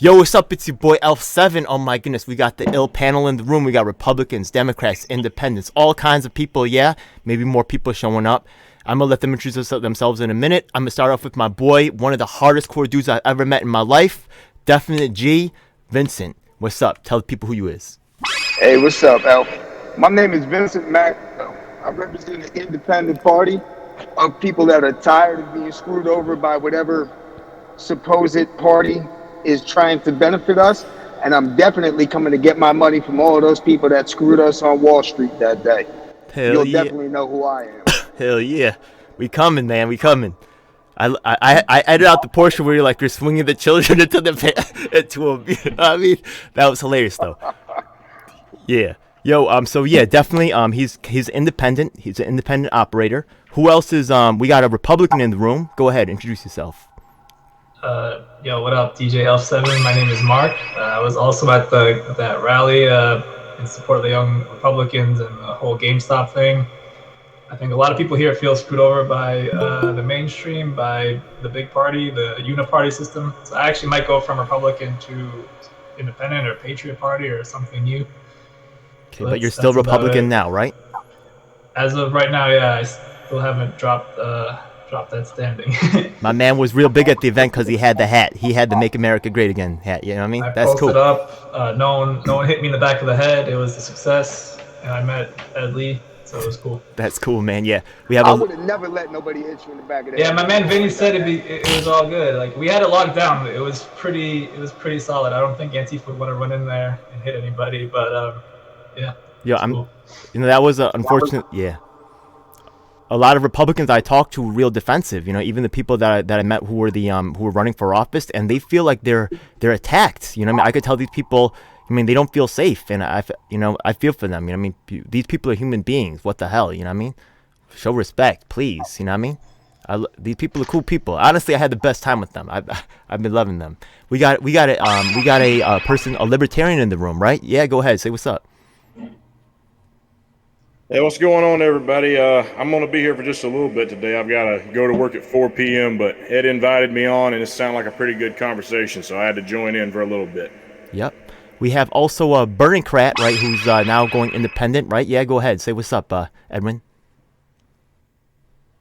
Yo, what's up? It's your boy Elf7. Oh my goodness, we got the ill panel in the room. We got Republicans, Democrats, Independents, all kinds of people, yeah? Maybe more people showing up. I'm going to let them introduce themselves in a minute. I'm going to start off with my boy, one of the hardest core dudes I've ever met in my life. Definite G, Vincent. What's up? Tell the people who you is. Hey, what's up, Elf? My name is Vincent Mack. I represent an independent party of people that are tired of being screwed over by whatever supposed party is trying to benefit us, and I'm definitely coming to get my money from all of those people that screwed us on Wall Street that day. Hell You'll definitely know who I am. Hell yeah. We coming, man. We coming. I edited out the portion where you're swinging the children into a. I mean, that was hilarious though. Yeah. Yo. So yeah, definitely. He's independent. He's an independent operator. Who else is? We got a Republican in the room. Go ahead. Introduce yourself. Yo, what up, DJ Elf7? My name is Mark. I was also at that rally in support of the young Republicans and the whole GameStop thing. I think a lot of people here feel screwed over by the mainstream, by the big party, the uniparty system. So I actually might go from Republican to Independent or Patriot Party or something new. Okay, so but you're still Republican now, right? As of right now, yeah, I still haven't dropped that standing. My man was real big at the event because he had the hat. He had the "Make America Great Again" hat. You know what I mean? That's cool. I posted up. No one hit me in the back of the head. It was a success, and I met Ed Lee. So it was cool. That's cool, man. Yeah, I would have never let nobody hit you in the back of the head. Yeah, my man Vinny said it was all good. Like we had it locked down. It was pretty solid. I don't think Antifa would want to run in there and hit anybody, but yeah. Yeah, cool. That was unfortunate. Yeah. A lot of Republicans I talked to were real defensive. Even the people that I met who were running for office, and they feel like they're attacked. What I mean? I could tell these people. They don't feel safe, and I feel for them. These people are human beings. What the hell, what I mean? Show respect, please. What I mean? These people are cool people. Honestly, I had the best time with them. I've been loving them. We got a person, a libertarian in the room, right? Yeah, go ahead, say what's up. Hey, what's going on, everybody? I'm going to be here for just a little bit today. I've got to go to work at 4 p.m., but Ed invited me on, and it sounded like a pretty good conversation, so I had to join in for a little bit. Yep. We have also a Burning-crat, right, who's now going independent, right? Yeah, go ahead. Say what's up, Edwin.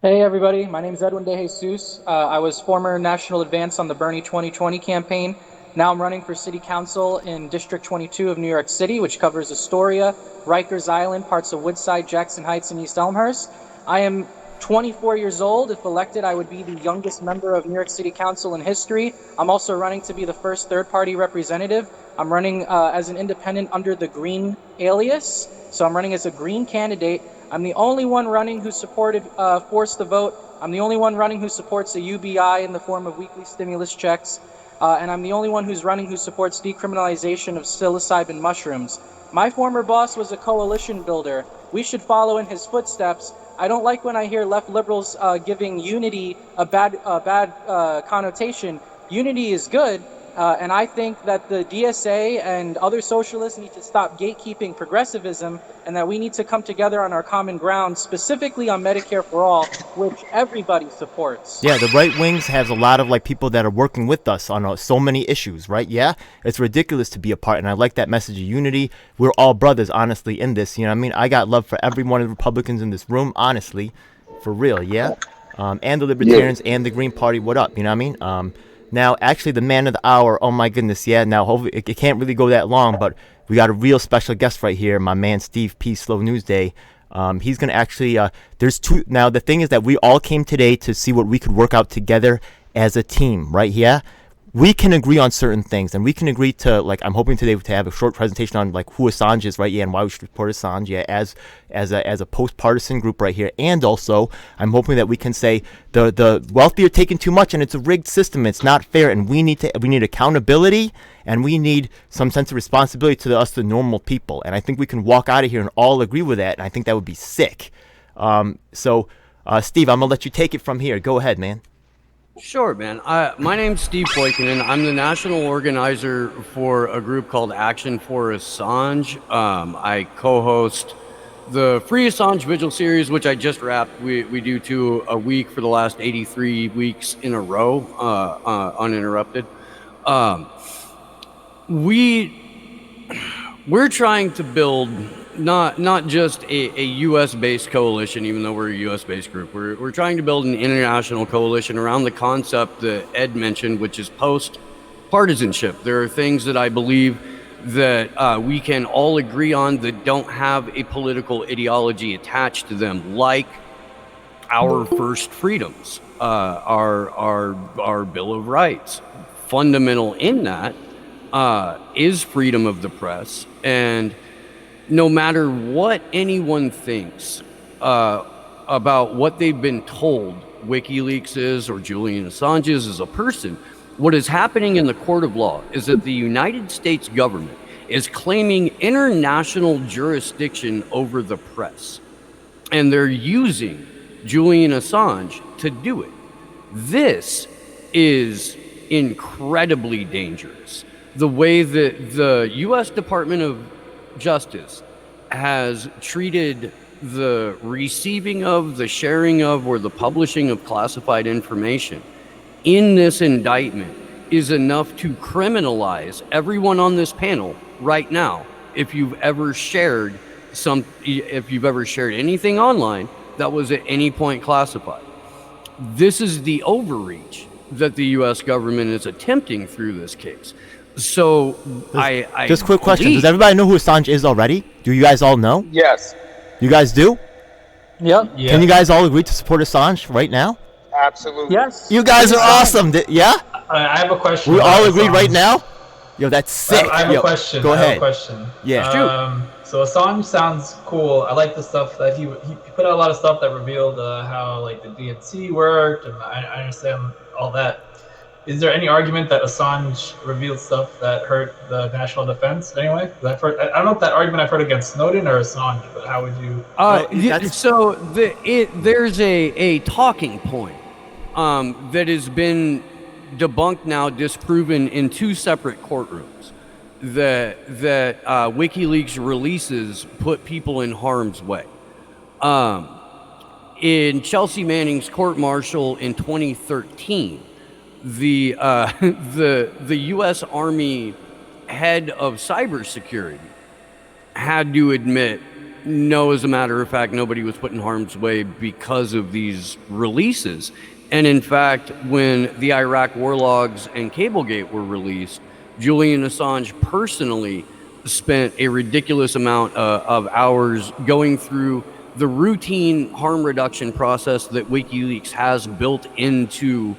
Hey, everybody. My name is Edwin De Jesus. I was former national advance on the Bernie 2020 campaign. Now I'm running for city council in District 22 of New York City, which covers Astoria, Rikers Island, parts of Woodside, Jackson Heights, and East Elmhurst. I am 24 years old. If elected, I would be the youngest member of New York City Council in history. I'm also running to be the first third-party representative. I'm running as an independent under the green alias. So I'm running as a green candidate. I'm the only one running who supported force the vote. I'm the only one running who supports a UBI in the form of weekly stimulus checks. And I'm the only one who's running who supports decriminalization of psilocybin mushrooms. My former boss was a coalition builder. We should follow in his footsteps. I don't like when I hear left liberals giving unity a bad connotation. Unity is good, and I think that the DSA and other socialists need to stop gatekeeping progressivism, and that we need to come together on our common ground, specifically on Medicare for All, which everybody supports. Yeah, the right wings has a lot of people that are working with us on so many issues, right? Yeah, it's ridiculous to be apart, and I like that message of unity. We're all brothers, honestly, in this. I got love for every one of the Republicans in this room, honestly, for real. Yeah, and the Libertarians and the Green Party. What up? Now, actually, the man of the hour. Oh my goodness, yeah. Now, hopefully, it can't really go that long, but we got a real special guest right here, my man Steve P. Slow News Day. He's gonna actually. There's two. Now, the thing is that we all came today to see what we could work out together as a team, right? Yeah. We can agree on certain things, and we can agree to I'm hoping today to have a short presentation on who Assange is, right? Yeah, and why we should support Assange, yeah, as a post-partisan group right here, and also I'm hoping that we can say the wealthy are taking too much, and it's a rigged system, it's not fair, and we need accountability, and we need some sense of responsibility to us, the normal people, and I think we can walk out of here and all agree with that, and I think that would be sick. So, Steve, I'm gonna let you take it from here. Go ahead, man. Sure, man. My name's Steve Poikinen. I'm the national organizer for a group called Action for Assange. I co-host the Free Assange Vigil series, which I just wrapped. We do 2 a week for the last 83 weeks in a row, uninterrupted. we're trying to build not just a U.S.-based coalition, even though we're a U.S.-based group. We're trying to build an international coalition around the concept that Ed mentioned, which is post-partisanship. There are things that I believe that we can all agree on that don't have a political ideology attached to them, like our first freedoms, our Bill of Rights. Fundamental in that is freedom of the press, and no matter what anyone thinks about what they've been told WikiLeaks is or Julian Assange is as a person, what is happening in the court of law is that the United States government is claiming international jurisdiction over the press, and they're using Julian Assange to do it. This is incredibly dangerous. The way that the U.S. Department of Justice has treated the receiving of, the sharing of, or the publishing of classified information in this indictment is enough to criminalize everyone on this panel right now. If you've ever shared anything online that was at any point classified, this is the overreach that the U.S. government is attempting through this case. So I just quick question: does everybody know who Assange is already? Do you guys all know? Yes. You guys do? Yep. Yeah. Can you guys all agree to support Assange right now? Absolutely. Yes. You guys are awesome. Yeah? I have a question. We about all agreed Assange. right now? Yo, that's sick. I have Yo, a question. Go I have ahead. a question. Yeah. So Assange sounds cool. I like the stuff that he put out a lot of stuff that revealed how like the DNC worked, and I understand all that. Is there any argument that Assange revealed stuff that hurt the national defense anyway? I don't know if that argument I've heard against Snowden or Assange, but how would you? There's a talking point that has been debunked now, disproven in two separate courtrooms, that WikiLeaks releases put people in harm's way. In Chelsea Manning's court-martial in 2013, the U.S. Army head of cybersecurity had to admit, no, as a matter of fact, nobody was put in harm's way because of these releases. And in fact, when the Iraq war logs and Cablegate were released, Julian Assange personally spent a ridiculous amount of hours going through the routine harm reduction process that WikiLeaks has built into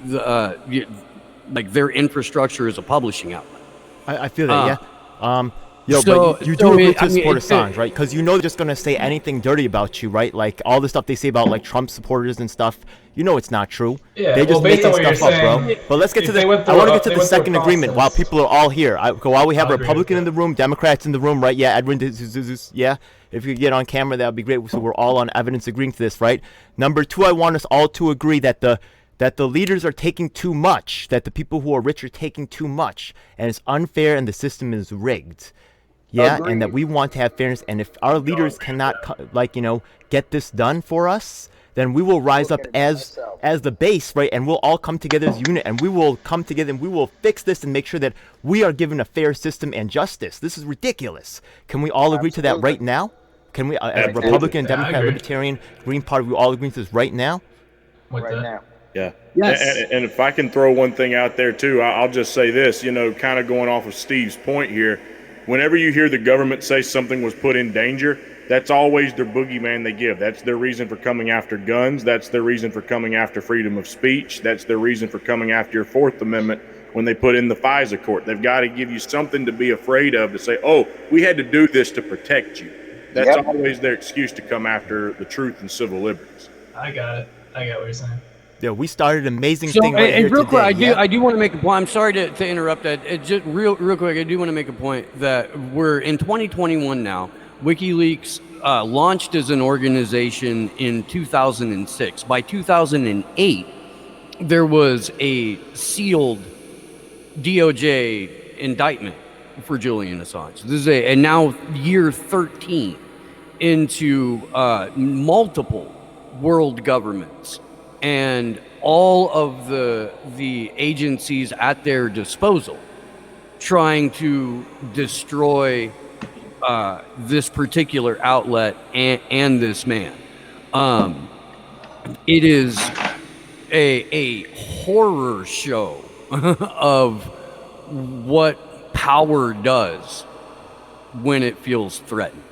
their infrastructure as a publishing outlet. I feel that, yeah. But you do agree to support Assange, right? Because you know they're just going to say anything dirty about you, right? Like all the stuff they say about like Trump supporters and stuff. You know it's not true. Yeah, they're just making stuff up, bro. But let's get to I want to get to the second agreement while people are all here. While we have a Republican in the room, Democrats in the room, right? Yeah, Edwin, yeah. If you could get on camera, that would be great. So we're all on evidence agreeing to this, right? Number two, I want us all to agree that the leaders are taking too much, that the people who are rich are taking too much, and it's unfair and the system is rigged. Yeah, Agreed. and that we want to have fairness, and if our leaders cannot, get this done for us, then we will rise up as the base, right? And we'll all come together as a unit, and we will come together and we will fix this and make sure that we are given a fair system and justice. This is ridiculous. Can we all agree to that right now? Can we, as a Republican, Democrat, Libertarian, Green Party, we all agree to this right now? Right now. Yeah. Yes. And if I can throw one thing out there too, I'll just say this, kind of going off of Steve's point here. Whenever you hear the government say something was put in danger, that's always their boogeyman they give. That's their reason for coming after guns. That's their reason for coming after freedom of speech. That's their reason for coming after your Fourth Amendment when they put in the FISA court. They've got to give you something to be afraid of, to say, oh, we had to do this to protect you. That's always their excuse to come after the truth and civil liberties. I got it. I got what you're saying. Yeah, we started an amazing thing right here real today. quick, I do want to make a point. I'm sorry to interrupt that. Just real quick, I do want to make a point that we're in 2021 now. WikiLeaks launched as an organization in 2006. By 2008, there was a sealed DOJ indictment for Julian Assange. This is and now year 13 into multiple world governments and all of the agencies at their disposal trying to destroy this particular outlet and this man. It is a horror show of what power does when it feels threatened.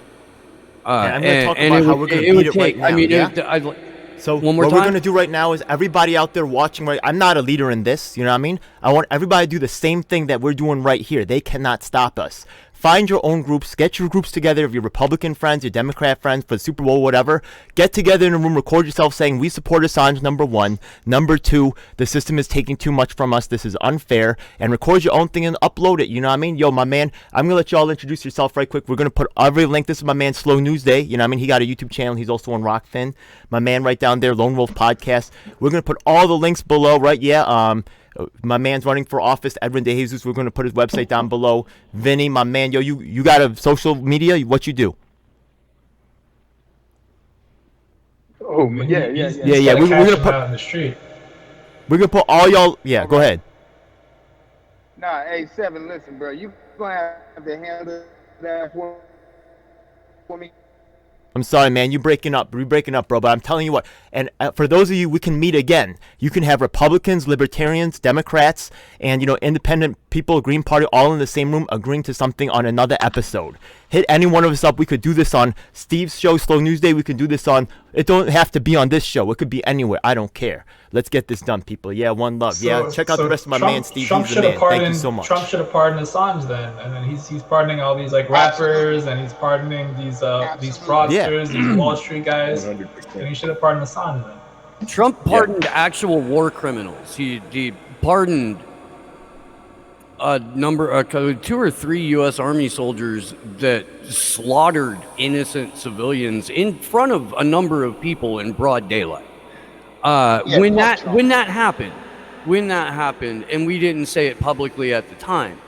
I'm going to talk about how we're going to beat it right now. I mean, yeah? So one more what time? we're going to do right now is everybody out there watching, right? I'm not a leader in this, you know what I mean? I want everybody to do the same thing that we're doing right here. They cannot stop us. Find your own groups. Get your groups together of your Republican friends, your Democrat friends for the Super Bowl, whatever. Get together in a room, record yourself saying, we support Assange, number one. Number two, the system is taking too much from us. This is unfair. And record your own thing and upload it. You know what I mean? Yo, my man, I'm going to let y'all introduce yourself right quick. We're going to put every link. This is my man, Slow News Day. You know what I mean? He got a YouTube channel. He's also on Rockfin. My man right down there, Lone Wolf Podcast. We're going to put all the links below, right? Yeah, my man's running for office, Edwin De Jesus. We're going to put his website down below. Vinny, my man, yo, you got a social media? What you do? Oh, yeah. We're gonna put out in the street. We're gonna put all y'all. Yeah, go ahead. Nah, hey, Seven, listen, bro. You going to have to handle that for me. I'm sorry, man. You're breaking up, bro. But I'm telling you what. And for those of you, we can meet again. You can have Republicans, Libertarians, Democrats, and independent people, Green Party, all in the same room, agreeing to something on another episode. Hit any one of us up. We could do this on Steve's show, Slow News Day. We could do this on. It don't have to be on this show. It could be anywhere. I don't care. Let's get this done, people. Yeah, one love. Check out the rest of my man, Steve. Trump He's the man. Thank you so much. Trump should have pardoned Assange then, and then he's pardoning all these rappers, and he's pardoning these fraudsters, these Wall Street guys, 100%. And he should have pardoned Assange then. Trump pardoned actual war criminals. He pardoned a number, 2 or 3 U.S. Army soldiers that slaughtered innocent civilians in front of a number of people in broad daylight. When that happened, and we didn't say it publicly at the time,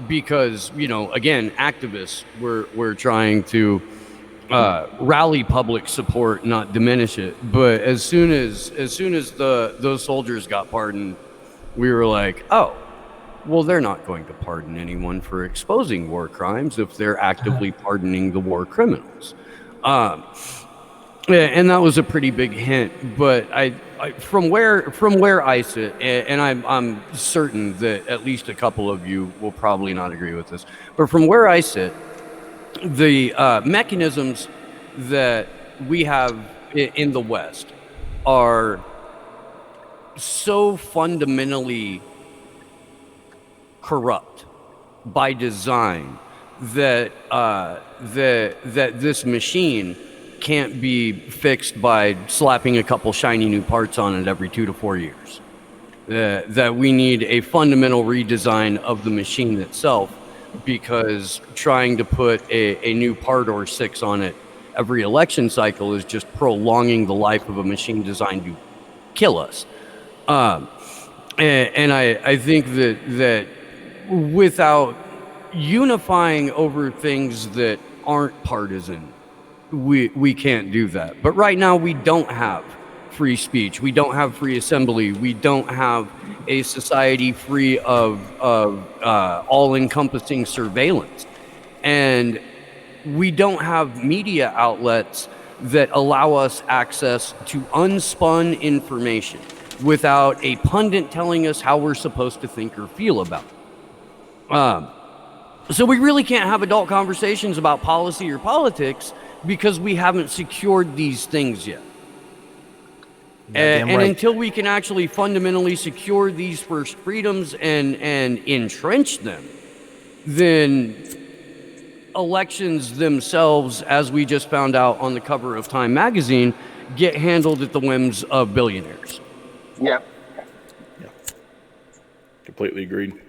because again, activists were trying to rally public support, not diminish it. But as soon as those soldiers got pardoned, we were like, oh, well, they're not going to pardon anyone for exposing war crimes if they're actively pardoning the war criminals. And that was a pretty big hint. But I from where I sit, and I'm certain that at least a couple of you will probably not agree with this, but from where I sit, the mechanisms that we have in the West are so fundamentally corrupt by design that this machine can't be fixed by slapping a couple shiny new parts on it every 2 to 4 years. That we need a fundamental redesign of the machine itself, because trying to put a new part or 6 on it every election cycle is just prolonging the life of a machine designed to kill us. And I think that without unifying over things that aren't partisan, we can't do that. But right now we don't have free speech. We don't have free assembly. We don't have a society free of all-encompassing surveillance. And we don't have media outlets that allow us access to unspun information without a pundit telling us how we're supposed to think or feel about it. So we really can't have adult conversations about policy or politics because we haven't secured these things yet. And until we can actually fundamentally secure these first freedoms and entrench them, then elections themselves, as we just found out on the cover of Time magazine, get handled at the whims of billionaires. Yep. Completely agreed.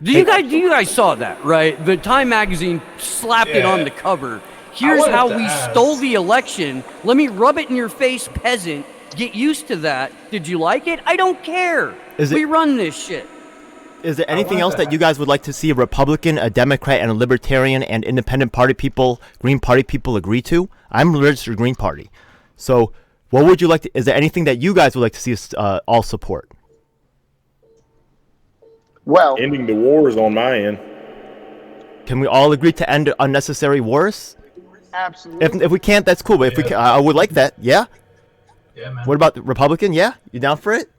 You guys saw that, right? The Time magazine slapped it on the cover. Here's how we stole the election. Let me rub it in your face, peasant. Get used to that. Did you like it? I don't care. We run this shit. Is there anything else that you guys would like to see a Republican, a Democrat, and a Libertarian and Independent Party people, Green Party people agree to? I'm a registered Green Party. So what would you like to, is there anything that you guys would like to see us all support? Well, Ending the war is on my end. Can we all agree to end unnecessary wars? absolutely. If we can't, that's cool. But if we can, I would like that. Yeah. Yeah, man. What about the Republican? Yeah, you down for it?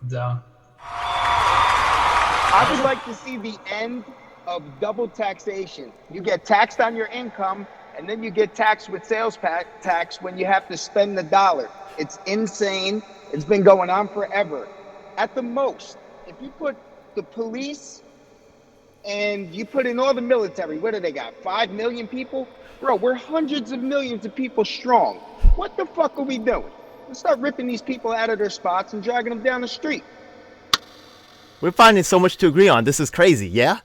I'm down. I would like to see the end of double taxation. You get taxed on your income, and then you get taxed with sales tax when you have to spend the dollar. It's insane. It's been going on forever. At the most, if you put the police and you put in all the military, what do they got? 5 million people? Bro, we're hundreds of millions of people strong. What the fuck are we doing? Let's start ripping these people out of their spots and dragging them down the street. We're finding so much to agree on. This is crazy. Yeah.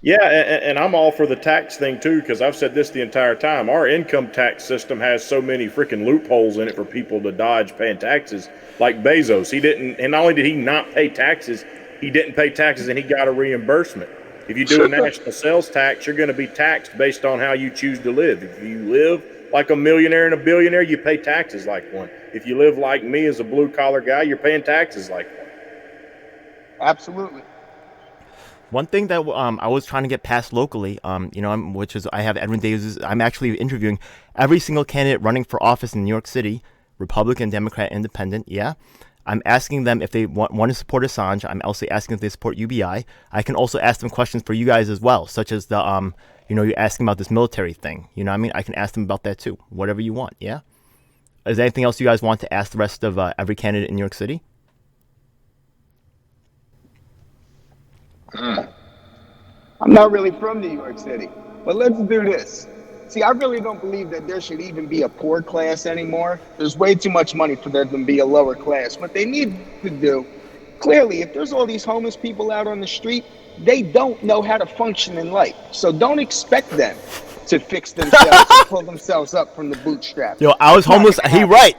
Yeah, and I'm all for the tax thing too, because I've said this the entire time. Our income tax system has so many freaking loopholes in it for people to dodge paying taxes. Like Bezos, he didn't, and not only did he not pay taxes, he didn't pay taxes and he got a reimbursement. If you do a national sales tax, you're going to be taxed based on how you choose to live. If you live like a millionaire and a billionaire, you pay taxes like one. If you live like me as a blue collar guy, you're paying taxes like one. Absolutely. One thing that I was trying to get passed locally, which is I have Edwin Davis. I'm actually interviewing every single candidate running for office in New York City, Republican, Democrat, Independent. Yeah, I'm asking them if they want to support Assange. I'm also asking if they support UBI. I can also ask them questions for you guys as well, such as the you're asking about this military thing. You know what I mean? I can ask them about that too. Whatever you want. Yeah. Is there anything else you guys want to ask the rest of every candidate in New York City? I'm not really from New York City, but let's do this. See, I really don't believe that there should even be a poor class anymore. There's way too much money for there to be a lower class. What they need to do, clearly, if there's all these homeless people out on the street, they don't know how to function in life. So don't expect them to fix themselves and pull themselves up from the bootstraps. Yo, I was homeless. He's right.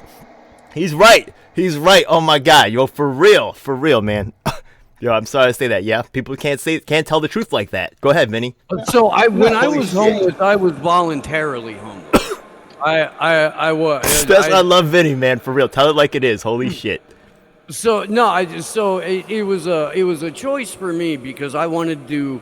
He's right. Oh my God. Yo, for real, man. Yo, I'm sorry to say that. Yeah, people can't tell the truth like that. Go ahead, Vinny. So when I was homeless, I was voluntarily homeless. I was. I love Vinny, man. For real, tell it like it is. Holy shit. So no, it was a choice for me because I wanted to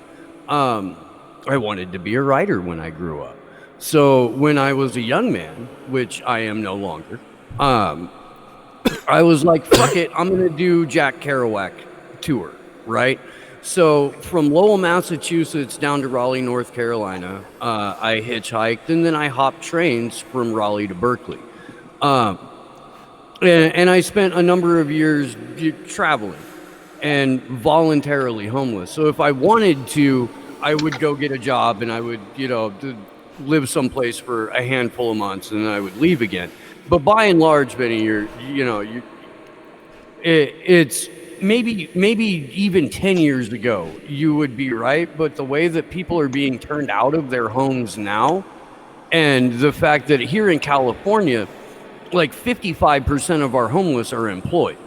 be a writer when I grew up. So when I was a young man, which I am no longer, I was like, fuck it, I'm gonna do Jack Kerouac tour, right? So from Lowell, Massachusetts down to Raleigh, North Carolina, I hitchhiked and then I hopped trains from Raleigh to Berkeley. And I spent a number of years traveling and voluntarily homeless. So if I wanted to, I would go get a job and I would, live someplace for a handful of months and then I would leave again. But by and large, Benny, it's maybe even 10 years ago, you would be right. But the way that people are being turned out of their homes now, and the fact that here in California, like 55% of our homeless are employed.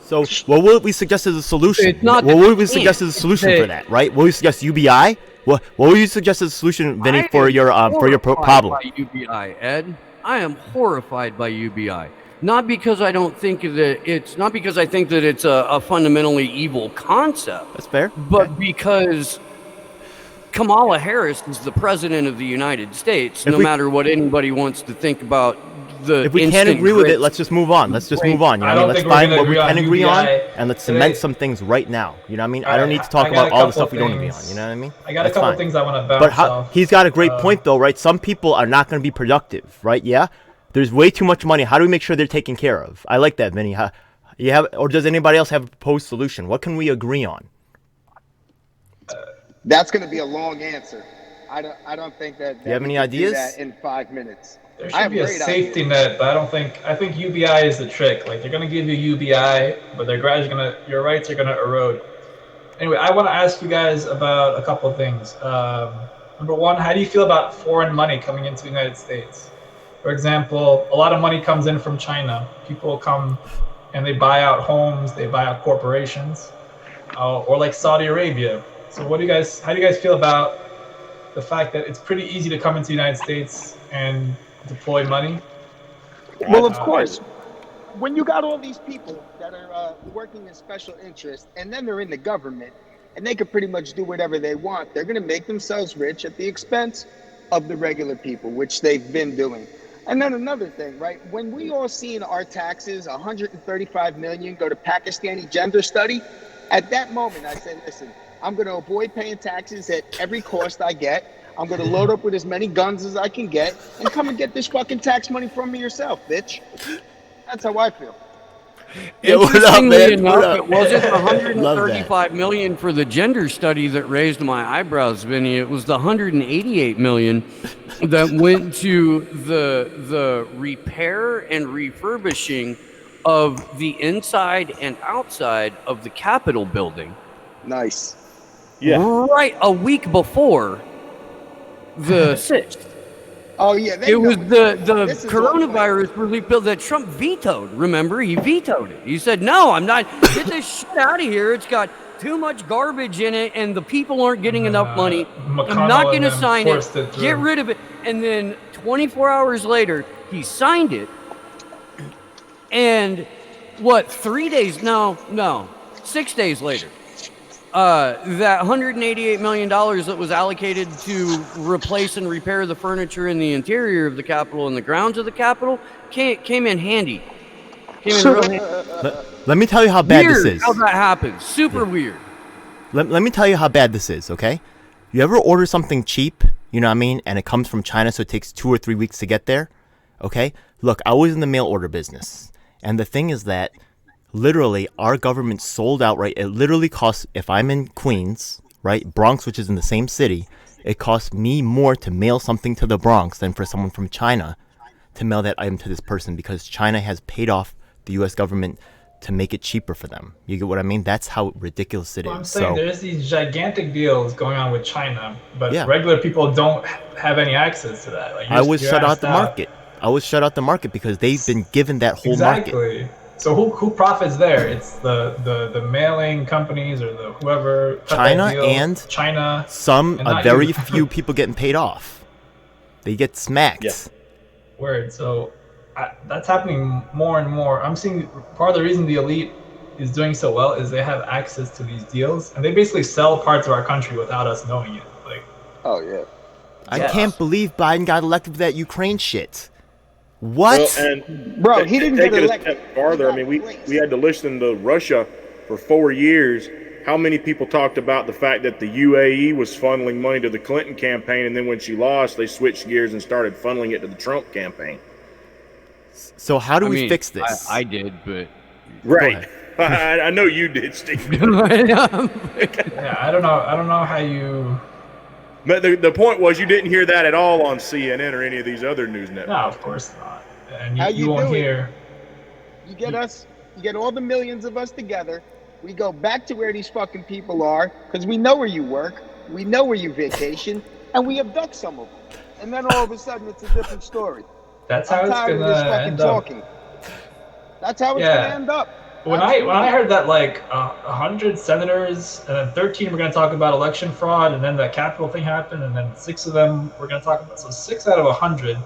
So what would we suggest as a solution? It's not what would we suggest as a solution for that, right? What would we suggest UBI? What would you suggest as a solution, Vinny, for your problem? By UBI, Ed. I am horrified by UBI. Not because I don't think that it's a fundamentally evil concept. That's fair. But because Kamala Harris is the president of the United States, no matter what anybody wants to think about the. If we can't agree with it, let's just move on. Let's move on. You know what I mean? Let's find what we can agree on, and let's cement some things right now. You know what I mean? I don't need to talk about all the stuff we don't agree on. You know what I mean? I got a couple things I want to bounce off. But he's got a great point, though, right? Some people are not going to be productive, right? Yeah. There's way too much money. How do we make sure they're taken care of? I like that, Vinny. Or does anybody else have a proposed solution? What can we agree on? That's going to be a long answer. I don't think that. You have any ideas? Do that in 5 minutes. There should be a safety net, but I think UBI is the trick. Like, they're going to give you UBI, but your rights are going to erode. Anyway, I want to ask you guys about a couple of things. Number one, how do you feel about foreign money coming into the United States? For example, a lot of money comes in from China. People come and they buy out homes, they buy out corporations, or like Saudi Arabia. So how do you guys feel about the fact that it's pretty easy to come into the United States and deploy money? Well, of course. when you got all these people that are working in special interest, and then they're in the government, and they can pretty much do whatever they want, they're going to make themselves rich at the expense of the regular people, which they've been doing. And then another thing, right? When we all seen our taxes, 135 million go to Pakistani gender study, at that moment I said, listen, I'm going to avoid paying taxes at every cost I get. I'm going to load up with as many guns as I can get and come and get this fucking tax money from me yourself, bitch. That's how I feel. Yeah, what up, man? Enough, What up? it wasn't the Love that. 135 million for the gender study that raised my eyebrows, Vinny. It was the 188 million that went to the repair and refurbishing of the inside and outside of the Capitol building. Nice. Yeah. Right a week before the 6th. Oh, yeah. It was the This is all coronavirus relief bill that Trump vetoed. Remember, he vetoed it. He said, "No, I'm not. Get this shit out of here. It's got too much garbage in it, and the people aren't getting enough money. I'm not going to sign it. Get rid of it." And then 24 hours later, he signed it. And what? 3 days? No, 6 days later. That $188 million that was allocated to replace and repair the furniture in the interior of the Capitol and the grounds of the Capitol came in handy. Came in real handy. Let me tell you how bad Weird this is. how that happens. Super weird. Let me tell you how bad this is, okay? You ever order something cheap, you know what I mean, and it comes from China, so it takes 2 or 3 weeks to get there, okay? Look, I was in the mail order business, and the thing is that literally our government sold outright. It literally costs, if I'm in Queens, right, Bronx, which is in the same city, it costs me more to mail something to the Bronx than for someone from China to mail that item to this person, because China has paid off the U.S. government to make it cheaper for them. You get what I mean? That's how ridiculous it is. I'm saying there's these gigantic deals going on with China, but Yeah. regular people don't have any access to that. Like I was shut out the market. I was shut out the market because they've been given that whole market. Exactly. So who profits there? It's the mailing companies or the whoever cut that China deal. and China. Some, and a not very you. few people getting paid off. They get smacked. Yeah. Word. So that's happening more and more. I'm seeing part of the reason the elite is doing so well is they have access to these deals, and they basically sell parts of our country without us knowing it. Like, Oh, yeah. I can't believe Biden got elected for that Ukraine shit. What? Well, and Bro, he didn't take get it a elected. step farther. I mean, we had to listen to Russia for 4 years. How many people talked about the fact that the UAE was funneling money to the Clinton campaign, and then when she lost, they switched gears and started funneling it to the Trump campaign? So how do we mean, fix this? I did, but Right. I know you did, Steve. yeah, I don't know how you. But the point was, you didn't hear that at all on CNN or any of these other news networks. No, of course not. And How you you won't do it? hear. You get all the millions of us together. We go back to where these fucking people are, because we know where you work, we know where you vacation, and we abduct some of them. And then all of a sudden, it's a different story. That's how I'm it's tired of gonna this fucking end up. talking. That's how it's Yeah. gonna end up. When I heard that like 100 senators and then 13 were going to talk about election fraud, and then the Capitol thing happened, and then 6 of them were going to talk about, so 6 out of 100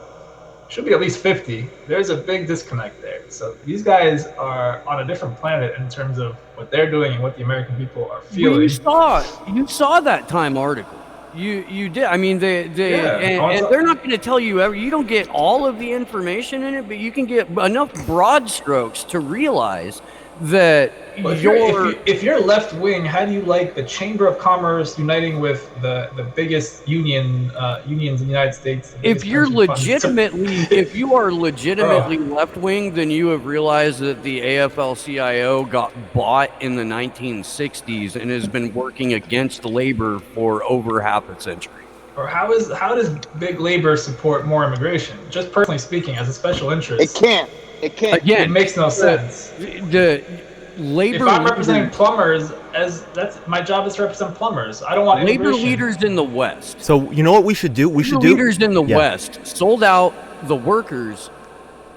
should be at least 50. There's a big disconnect there. So these guys are on a different planet in terms of what they're doing and what the American people are feeling. you saw that Time article. You did. I mean, and they're not going to tell you you don't get all of the information in it, but you can get enough broad strokes to realize that Well, if you're left wing, how do you like the Chamber of Commerce uniting with the biggest unions in the United States? if you are legitimately left wing, then you have realized that the AFL-CIO got bought in the 1960s and has been working against labor for over half a century. Or how does big labor support more immigration? Just personally speaking, as a special interest, It can't. Again, it makes no sense. The labor. If I'm representing plumbers, that's my job is to represent plumbers. I don't want labor immigration. leaders in the West. So you know what we should do? Leaders in the West sold out the workers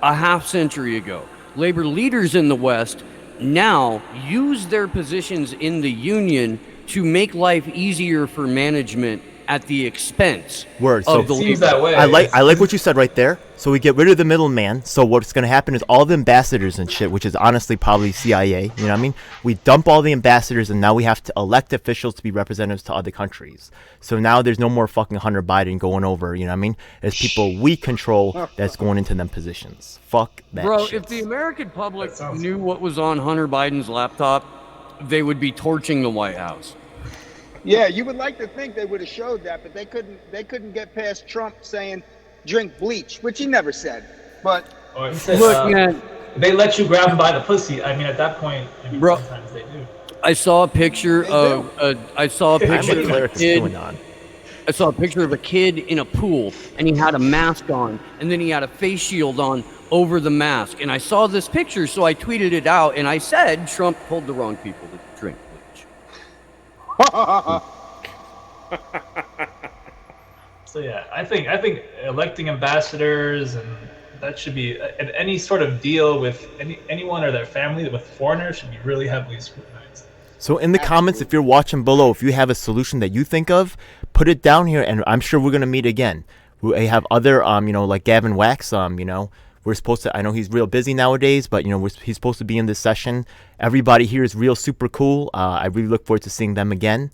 a half century ago. Labor leaders in the West now use their positions in the union to make life easier for management at the expense Word. of the Seems labor. that way. I like what you said right there. So we get rid of the middleman. So what's going to happen is all the ambassadors and shit, which is honestly probably CIA, you know what I mean? We dump all the ambassadors, and now we have to elect officials to be representatives to other countries. So now there's no more fucking Hunter Biden going over, you know what I mean? It's people we control that's going into them positions. Fuck that Bro, shit. if the American public knew what was on Hunter Biden's laptop, they would be torching the White House. Yeah, you would like to think they would have showed that, but they couldn't get past Trump saying drink bleach, which he never said. But Or he said, Look, man, they let you grab them by the pussy. I mean, at that point, I mean, Bro. sometimes they do. I saw a picture of a I'm a cleric kid. going on. I saw a picture of a kid in a pool, and he had a mask on, and then he had a face shield on over the mask. And I saw this picture, so I tweeted it out, and I said Trump told the wrong people to drink bleach. So yeah, I think electing ambassadors, and that should be any sort of deal with anyone or their family with foreigners should be really heavily scrutinized. So in the comments, if you're watching below, if you have a solution that you think of, put it down here, and I'm sure we're gonna meet again. We have other, like Gavin Wax, we're supposed to. I know he's real busy nowadays, but he's supposed to be in this session. Everybody here is real super cool. I really look forward to seeing them again.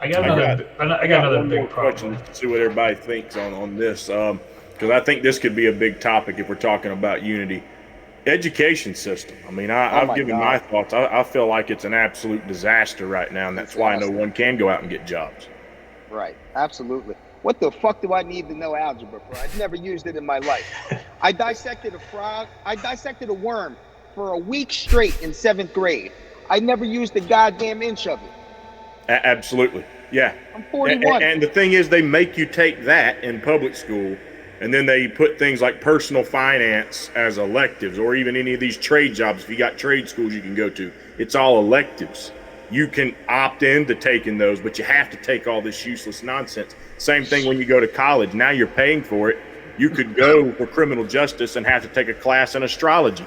I got another big question problem. to see what everybody thinks on this, because I think this could be a big topic if we're talking about unity. Education system. I mean, I've given my thoughts. I feel like it's an absolute disaster right now, and that's why no one can go out and get jobs. right, absolutely. What the fuck do I need to know algebra for? I've never used it in my life. I dissected a frog. I dissected a worm for a week straight in 7th grade. I never used a goddamn inch of it. Absolutely. Yeah. I'm 41. And the thing is, they make you take that in public school, and then they put things like personal finance as electives, or even any of these trade jobs. If you got trade schools you can go to, it's all electives. You can opt into taking those, but you have to take all this useless nonsense. Same thing when you go to college. Now you're paying for it. You could go for criminal justice and have to take a class in astrology.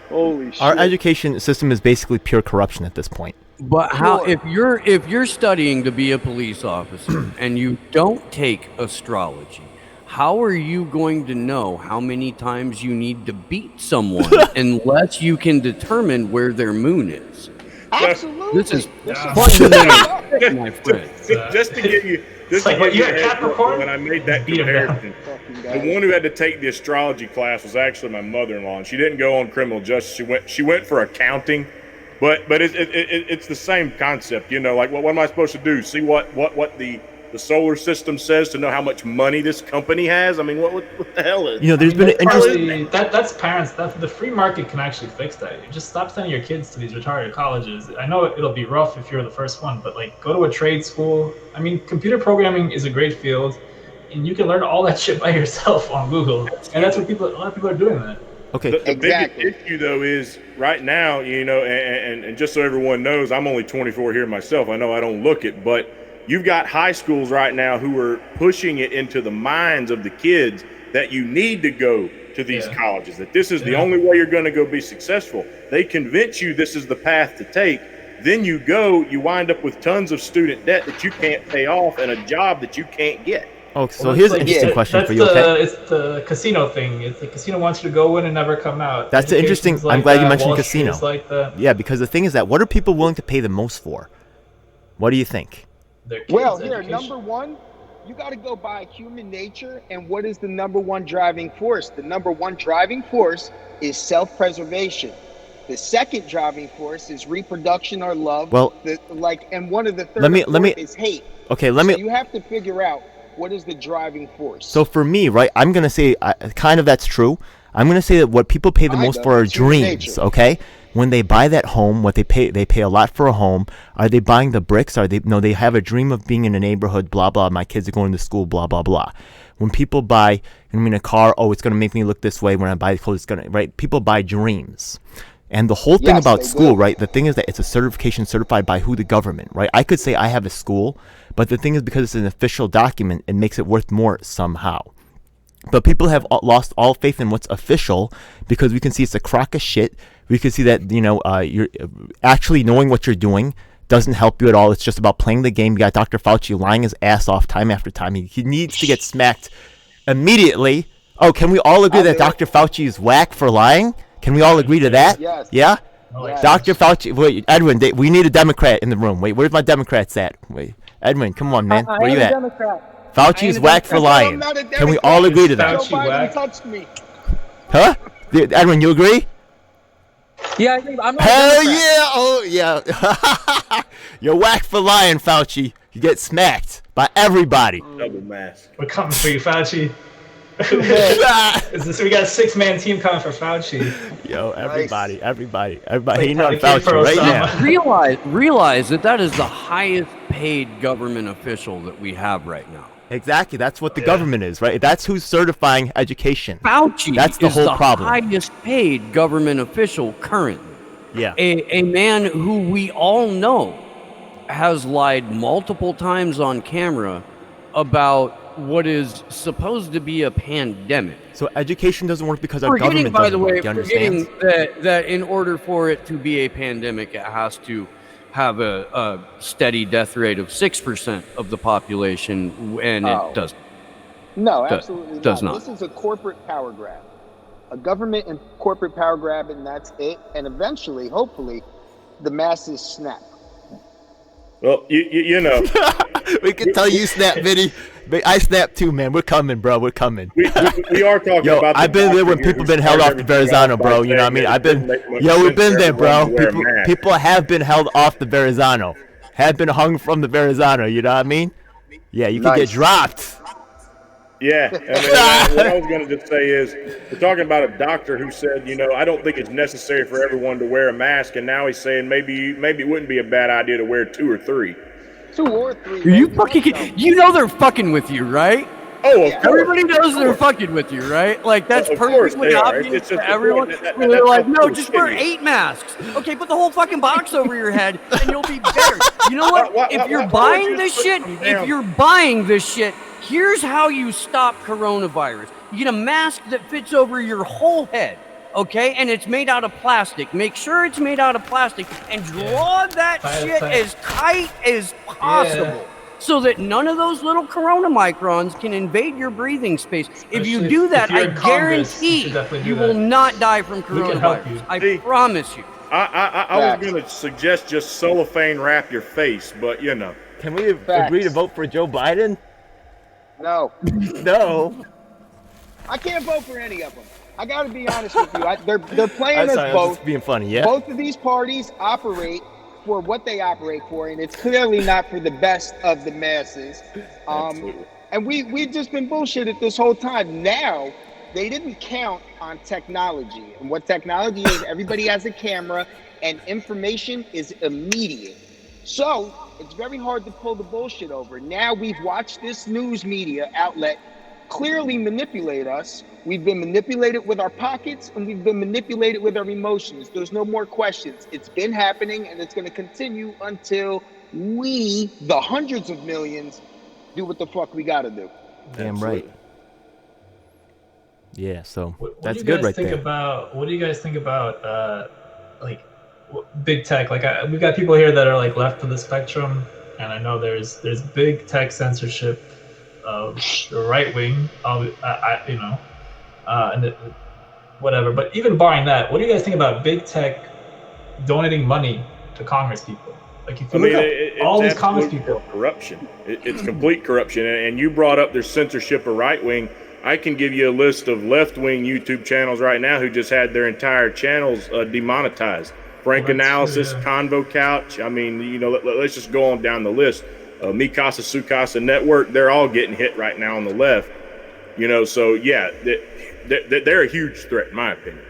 Holy shit. Our education system is basically pure corruption at this point. But how if you're studying to be a police officer and you don't take astrology, how are you going to know how many times you need to beat someone unless you can determine where their moon is? Absolutely. This is fundamental, my friend. Just to give you, It's like, what, you're a Capricorn? when I made that Beat 'em down. comparison, the one who had to take the astrology class was actually my mother-in-law, and she didn't go on criminal justice. She went for accounting, but it's the same concept. Like what am I supposed to do? See what the solar system says to know how much money this company has? I mean, what the hell is? There's been an interesting. That's parents. The free market can actually fix that. You just stop sending your kids to these retarded colleges. I know it'll be rough if you're the first one, but like go to a trade school. I mean, computer programming is a great field, and you can learn all that shit by yourself on Google. And that's what a lot of people are doing that. Okay. The biggest issue though is right now, and just so everyone knows, I'm only 24 here myself. I know I don't look it, but you've got high schools right now who are pushing it into the minds of the kids that you need to go to these colleges, that this is the only way you're going to go be successful. They convince you this is the path to take. Then you wind up with tons of student debt that you can't pay off and a job that you can't get. Oh, so here's an interesting question for you, okay? It's the casino thing. It's the casino wants you to go in and never come out. That's the interesting. Like I'm glad you that, mentioned Wall casino. Street's like that. Yeah, because the thing is that what are people willing to pay the most for? What do you think? Their kids' Well, here, education. number one, you got to go by human nature. And what is the number one driving force? The number one driving force is self-preservation. The second driving force is reproduction or love. Well, and one of the third is hate. Okay, So you have to figure out what is the driving force. So for me, right, I'm gonna say kind of that's true. I'm gonna say that what people pay the most for are dreams. Okay, when they buy that home, what they pay a lot for a home. Are they buying the bricks? They have a dream of being in a neighborhood. Blah blah. My kids are going to school. Blah blah blah. When people buy, a car. Oh, it's gonna make me look this way. When I buy clothes, it's gonna right. People buy dreams. And the whole thing about school, right? The thing is that it's a certification certified by who? The government, right? I could say I have a school, but the thing is because it's an official document, it makes it worth more somehow. But people have lost all faith in what's official because we can see it's a crock of shit. We can see that, you're actually knowing what you're doing doesn't help you at all. It's just about playing the game. You got Dr. Fauci lying his ass off time after time. He needs to get smacked immediately. Oh, can we all agree I'll that do Dr. Fauci is whack for lying? Can we all agree to that? Yes. Yeah? Yes. Dr. Fauci, wait, Edwin, we need a Democrat in the room. Wait, where's my Democrats at? Wait, Edwin, come on, man. I Where am you a at? Democrat. Fauci's whack for I'm lying. not a Can we Democrat. all agree to that? Joe Fauci Biden whack? touched me. Huh? Edwin, you agree? Yeah, I'm not a Hell Democrat. yeah! Oh yeah! You're whack for lying, Fauci. You get smacked by everybody. Double mask. We're coming for you, Fauci. Ah! We got a 6-man team coming for Fauci. Yo, everybody Like, hating on the kid for Fauci right Osama. now. Realize that is the highest paid government official that we have right now. Exactly, that's what the government is, right? That's who's certifying education. Fauci That's the is whole the problem. highest paid government official currently. Yeah. A man who we all know has lied multiple times on camera about what is supposed to be a pandemic. So education doesn't work because our Forgetting, government by doesn't the way, work. You understand? forgetting that in order for it to be a pandemic, it has to have a steady death rate of 6% of the population, and it doesn't. No, absolutely does not. not. This is a corporate power grab. A government and corporate power grab, and that's it. And eventually, hopefully, the masses snap. Well, you know, We can tell you snap, Vinny. I snap too, man. We're coming, bro. We're coming. we are talking Yo, about. I've been there when people been held off the Verrazano, bro. You know what I mean? I've been, we've been there, bro. People have been held off the Verrazano, have been hung from the Verrazano. You know what I mean? Yeah, you can get Nice. dropped. Yeah, I mean, what I was going to just say is, we're talking about a doctor who said, you know, I don't think it's necessary for everyone to wear a mask, and now he's saying maybe it wouldn't be a bad idea to wear 2 or 3. 2 or 3. Are you maybe. fucking? You know they're fucking with you, right? Oh, of course. Everybody knows they're fucking with you, right? Like that's Of course perfectly they are. obvious It's just to the everyone. point that- Where they're like, that's no, so just wear shitty. 8 masks. Okay, put the whole fucking box over your head, and you'll be better. You know what? If you're why would buying you this put shit, them down? if you're buying this shit, here's how you stop coronavirus. You get a mask that fits over your whole head. Okay, and it's made out of plastic. Make sure it's made out of plastic, and draw that shit tight. as tight as possible. So that none of those little corona microns can invade your breathing space. If you Especially do if that, you're I in Congress, you guarantee should definitely do you that. will not die from We can help you. coronavirus. I See, promise you. I was going to suggest just cellophane wrap your face, but you know. Can we Facts. agree to vote for Joe Biden? No, No. I can't vote for any of them. I got to be honest with you. They're playing I'm us sorry, I was both. just being funny. Yeah. Both of these parties operate for what they operate for, and it's clearly not for the best of the masses. Absolutely. And we've just been bullshitted this whole time. Now, they didn't count on technology. And what technology is, everybody has a camera, and information is immediate. So it's very hard to pull the bullshit over. Now we've watched this news media outlet clearly manipulate us. We've been manipulated with our pockets, and we've been manipulated with our emotions. There's no more questions. It's been happening, and it's going to continue until we, the hundreds of millions, do what the fuck we got to do. Damn right. Yeah. So What that's do you good guys right think there. about? What do you guys think about like big tech? Like we've got people here that are like left of the spectrum, and I know there's big tech censorship of the right wing. You know, and whatever. But even barring that, what do you guys think about big tech donating money to Congress people? Like if you look up all these Congress people, corruption. It's complete corruption. And you brought up their censorship of right wing. I can give you a list of left wing YouTube channels right now who just had their entire channels demonetized. Frank Well, that's Analysis, true, yeah. Convo Couch. I mean, you know, let's just go on down the list. Mikasa Sukasa Network. They're all getting hit right now on the left. You know, so yeah, they're a huge threat in my opinion.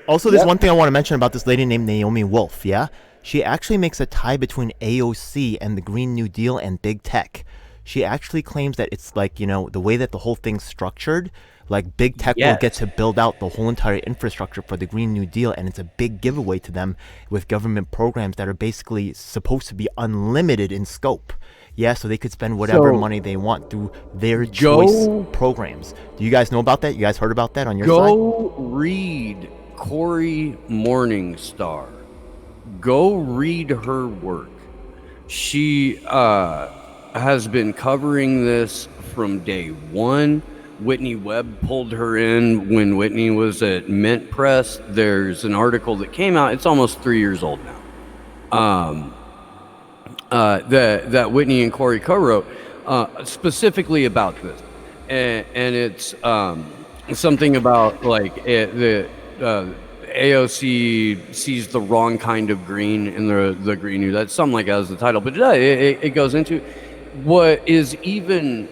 Also, there's Yep. one thing I want to mention about this lady named Naomi Wolf, yeah? She actually makes a tie between AOC and the Green New Deal and big tech. She actually claims that it's like, you know, the way that the whole thing's structured, like big tech will get to build out the whole entire infrastructure for the Green New Deal, and it's a big giveaway to them with government programs that are basically supposed to be unlimited in scope. Yeah, so they could spend whatever So, money they want through their go- choice programs. Do you guys know about that? You guys heard about that on your side? Go read Cory Morningstar. Go read her work. She has been covering this from day one. Whitney Webb pulled her in when Whitney was at Mint Press. There's an article that came out. It's almost 3 years old now. That Whitney and Corey co-wrote specifically about this, and it's something about like the AOC sees the wrong kind of green in the Green New. That's something like that as the title, but it goes into what is even,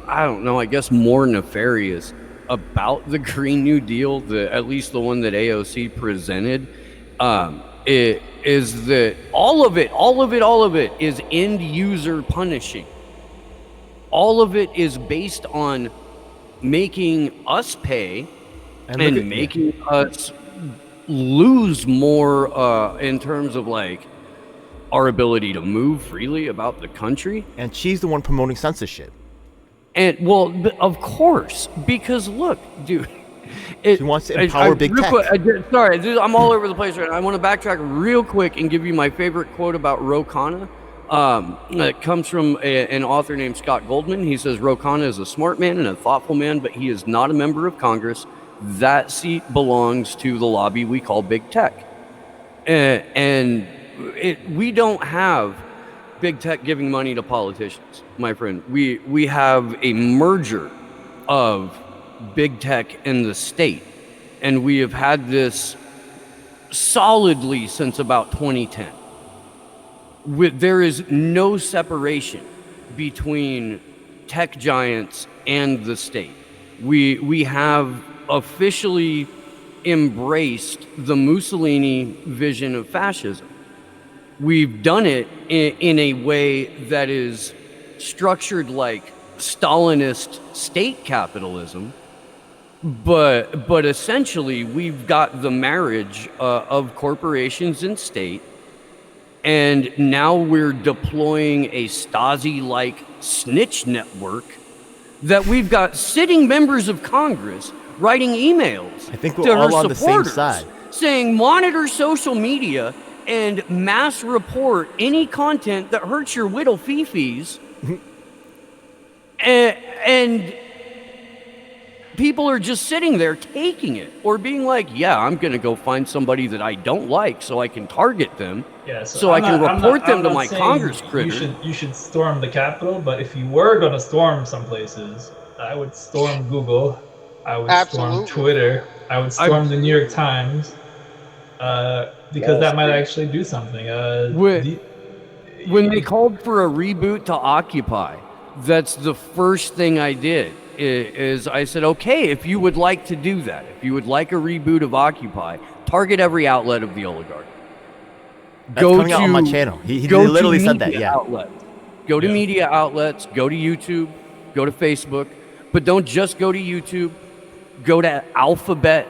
I don't know, I guess more nefarious about the Green New Deal, at least the one that AOC presented. It is that all of it is end user punishing. All of it is based on making us pay and making us lose more in terms of like our ability to move freely about the country. And she's the one promoting censorship. And well, of course, because look, dude, she wants to empower big tech. Sorry, dude, I'm all over the place right now. I want to backtrack real quick and give you my favorite quote about Ro Khanna. It comes from an author named Scott Goldman. He says, Ro Khanna is a smart man and a thoughtful man, but he is not a member of Congress. That seat belongs to the lobby we call big tech. We don't have big tech giving money to politicians, my friend. We have a merger of big tech and the state, and we have had this solidly since about 2010. There is no separation between tech giants and the state. We have officially embraced the Mussolini vision of fascism. We've done it in a way that is structured like Stalinist state capitalism, but essentially we've got the marriage of corporations and state, and now we're deploying a Stasi-like snitch network that we've got sitting members of Congress writing emails I think to we're her all on the same supporters side. saying monitor social media and mass report any content that hurts your widow fifis. and people are just sitting there taking it or being like, yeah, I'm going to go find somebody that I don't like so I can target them. Yeah, so I can report them to my Congress critter. You should storm the Capitol, but if you were going to storm some places, I would storm Google. I would storm Twitter. I would storm the New York Times. Because that might actually do something. When they called for a reboot to Occupy, that's the first thing I did. Is I said, okay, if you would like to do that, if you would like a reboot of Occupy, target every outlet of the oligarchy. That's coming out on my channel. He literally said that. Yeah. Go to media outlets. Go to YouTube. Go to Facebook. But don't just go to YouTube. Go to Alphabet.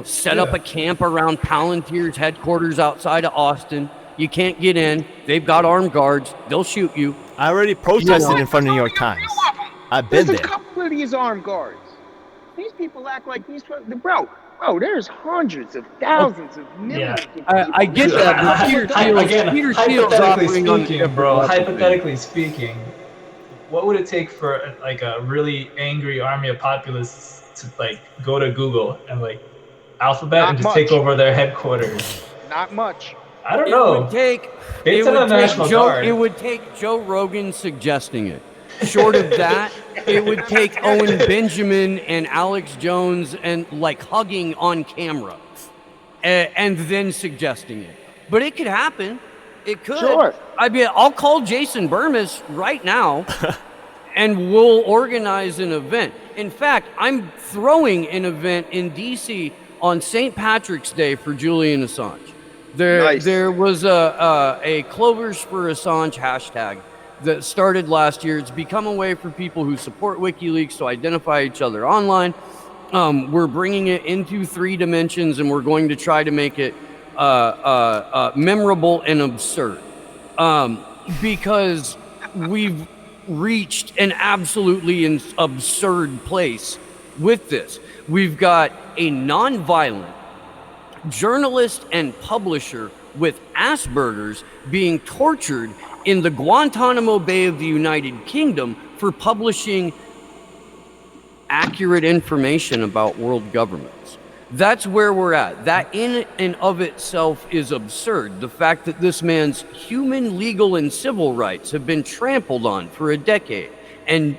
Set up a camp around Palantir's headquarters outside of Austin. You can't get in. They've got armed guards. They'll shoot you. I already protested in front of the New York Times. I've been there. There's a couple of these armed guards. These people act like these. Bro, there's hundreds of thousands of millions of people. I get that. Hypothetically speaking, what would it take for a really angry army of populists to go to Google and Alphabet and just take over their headquarters? Not much. I don't know. It would take Joe Rogan suggesting it. Short of that, it would take Owen Benjamin and Alex Jones and hugging on camera and then suggesting it. But it could happen. It could. Sure. I'll call Jason Burmis right now and we'll organize an event. In fact, I'm throwing an event in DC on St. Patrick's Day for Julian Assange. There was a Clovers for Assange hashtag that started last year. It's become a way for people who support WikiLeaks to identify each other online. We're bringing it into 3 dimensions, and we're going to try to make it memorable and absurd. Because we've reached an absolutely absurd place with this. We've got a non-violent journalist and publisher with Asperger's being tortured in the Guantanamo Bay of the United Kingdom for publishing accurate information about world governments. That's where we're at. That in and of itself is absurd. The fact that this man's human, legal, and civil rights have been trampled on for a decade, and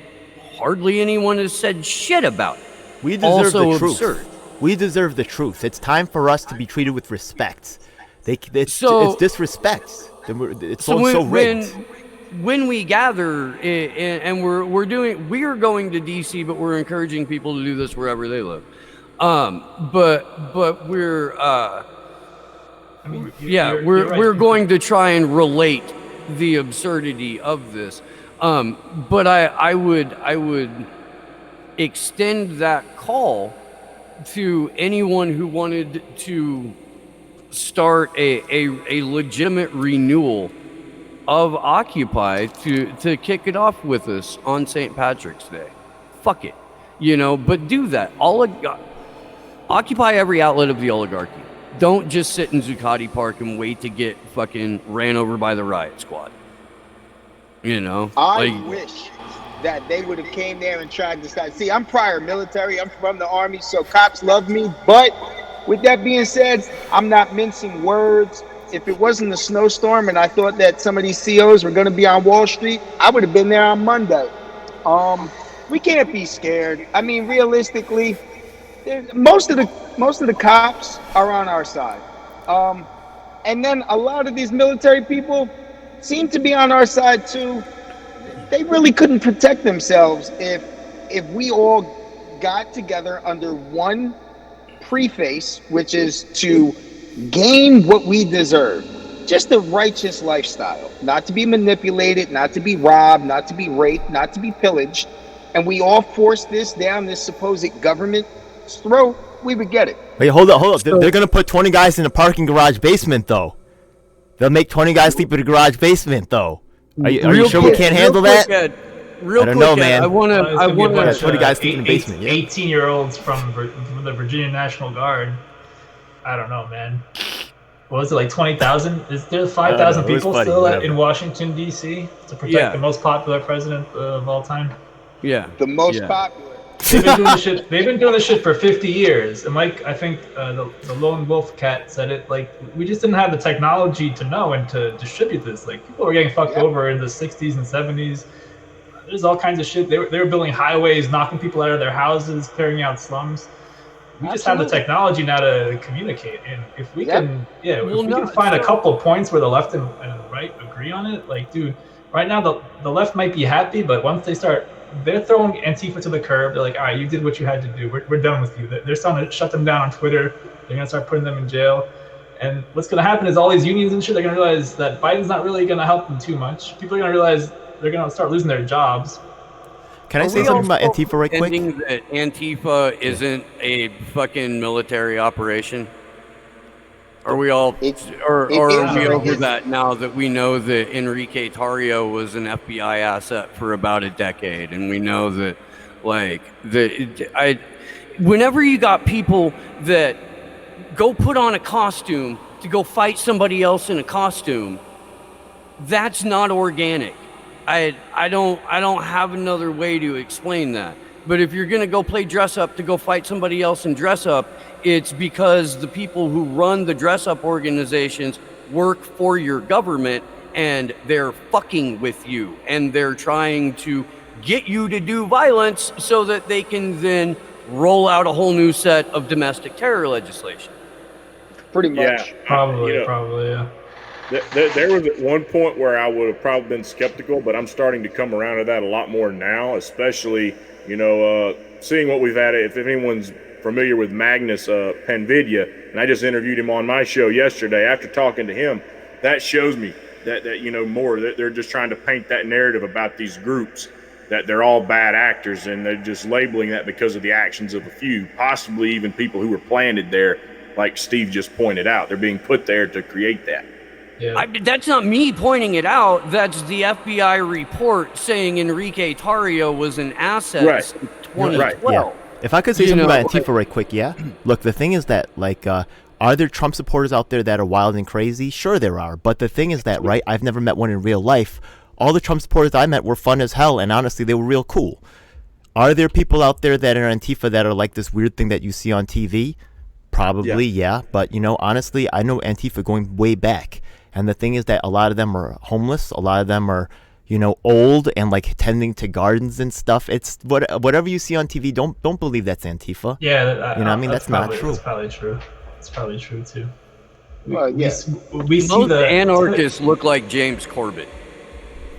hardly anyone has said shit about it. We deserve Also the truth. absurd. We deserve the truth. It's time for us to be treated with respect. It's disrespect. It's so rigged. When we gather and we are going to DC, but we're encouraging people to do this wherever they live. But we're we're going to try and relate the absurdity of this. But I would extend that call to anyone who wanted to start a legitimate renewal of Occupy to kick it off with us on St. Patrick's Day. Fuck it. But do that. Occupy every outlet of the oligarchy. Don't just sit in Zuccotti Park and wait to get fucking ran over by the riot squad. I wish that they would have came there and tried to start. See, I'm prior military. I'm from the Army, so cops love me. But with that being said, I'm not mincing words. If it wasn't a snowstorm and I thought that some of these COs were going to be on Wall Street, I would have been there on Monday. We can't be scared. I mean, realistically, most of the cops are on our side, and then a lot of these military people seem to be on our side too. They really couldn't protect themselves if we all got together under one preface, which is to gain what we deserve, just a righteous lifestyle, not to be manipulated, not to be robbed, not to be raped, not to be pillaged, and we all force this down this supposed government's throat, we would get it. Wait, hold up. They're going to put 20 guys in a parking garage basement, though. They'll make 20 guys sleep in a garage basement, though. Are you sure we can't handle that? I don't know, man. I want to 20 guys sleep in the basement. 18-year-olds from the Virginia National Guard. I don't know, man. What was it, like 20,000? Is there 5,000 people still in Washington, D.C. to protect the most popular president of all time? Yeah. The most popular. They've been doing this shit for 50 years. And like, I think the lone wolf cat said it, like, we just didn't have the technology to know and to distribute this. Like, people were getting fucked over in the 60s and 70s. There's all kinds of shit. They were building highways, knocking people out of their houses, clearing out slums. We just have the technology now to communicate. And if we can find a couple of points where the left and right agree on it, like, dude, right now the left might be happy, but once they're throwing Antifa to the curb. They're like, all right, you did what you had to do. We're done with you. They're starting to shut them down on Twitter. They're going to start putting them in jail. And what's going to happen is all these unions and shit, they're going to realize that Biden's not really going to help them too much. People are going to realize they're going to start losing their jobs. Can I say something about Antifa right quick? That Antifa isn't a fucking military operation? Are we all, are we over that now that we know that Enrique Tarrio was an FBI asset for about a decade, and we know that, like, whenever you got people that go put on a costume to go fight somebody else in a costume, that's not organic. I don't have another way to explain that. But if you're going to go play dress up to go fight somebody else in dress up, it's because the people who run the dress up organizations work for your government and they're fucking with you and they're trying to get you to do violence so that they can then roll out a whole new set of domestic terror legislation. Pretty much. Yeah, Probably, yeah. There was at one point where I would have probably been skeptical, but I'm starting to come around to that a lot more now, especially, seeing what we've had. If anyone's familiar with Magnus Penvidya, and I just interviewed him on my show yesterday. After talking to him, that shows me that more that they're just trying to paint that narrative about these groups, that they're all bad actors, and they're just labeling that because of the actions of a few, possibly even people who were planted there, like Steve just pointed out. They're being put there to create that. Yeah. That's not me pointing it out. That's the FBI report saying Enrique Tarrio was an asset since 2012. Right, yeah. If I could say something about Antifa right quick, yeah? Look, the thing is that, like, are there Trump supporters out there that are wild and crazy? Sure there are. But the thing is that, right, I've never met one in real life. All the Trump supporters I met were fun as hell, and honestly, they were real cool. Are there people out there that are Antifa that are like this weird thing that you see on TV? Probably, yeah. But, honestly, I know Antifa going way back. And the thing is that a lot of them are homeless. A lot of them are, old and like tending to gardens and stuff. It's whatever you see on TV. Don't believe that's Antifa. Yeah, that's not true. That's probably true. It's probably true too. Yeah. We see Most the anarchists look like James Corbett.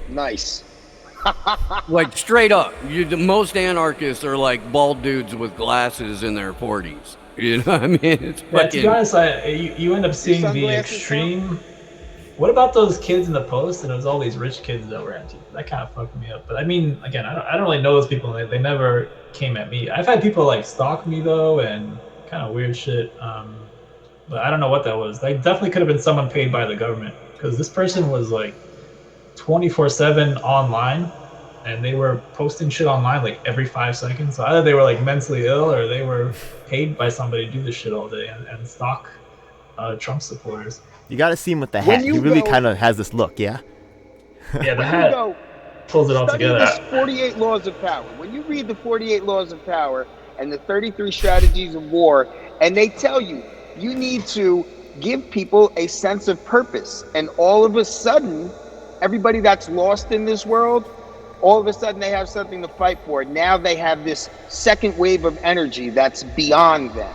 Nice. Like straight up, most anarchists are like bald dudes with glasses in their 40s. You know what I mean? It's But to be fucking. honest, you end up seeing the sunglasses extreme. What about those kids in the post? And it was all these rich kids that were anti. That kind of fucked me up. But I mean, again, I don't really know those people. They never came at me. I've had people like stalk me though, and kind of weird shit. But I don't know what that was. That definitely could have been someone paid by the government, because this person was like 24/7 online, and they were posting shit online like every 5 seconds. So either they were like mentally ill, or they were paid by somebody to do this shit all day and stalk Trump supporters. You got to see him with the hat. He really kind of has this look, yeah? Yeah, the hat pulls it all Study together. this 48 Laws of Power. When you read the 48 Laws of Power and the 33 Strategies of War, and they tell you, you need to give people a sense of purpose. And all of a sudden, everybody that's lost in this world, all of a sudden they have something to fight for. Now they have this second wave of energy that's beyond them.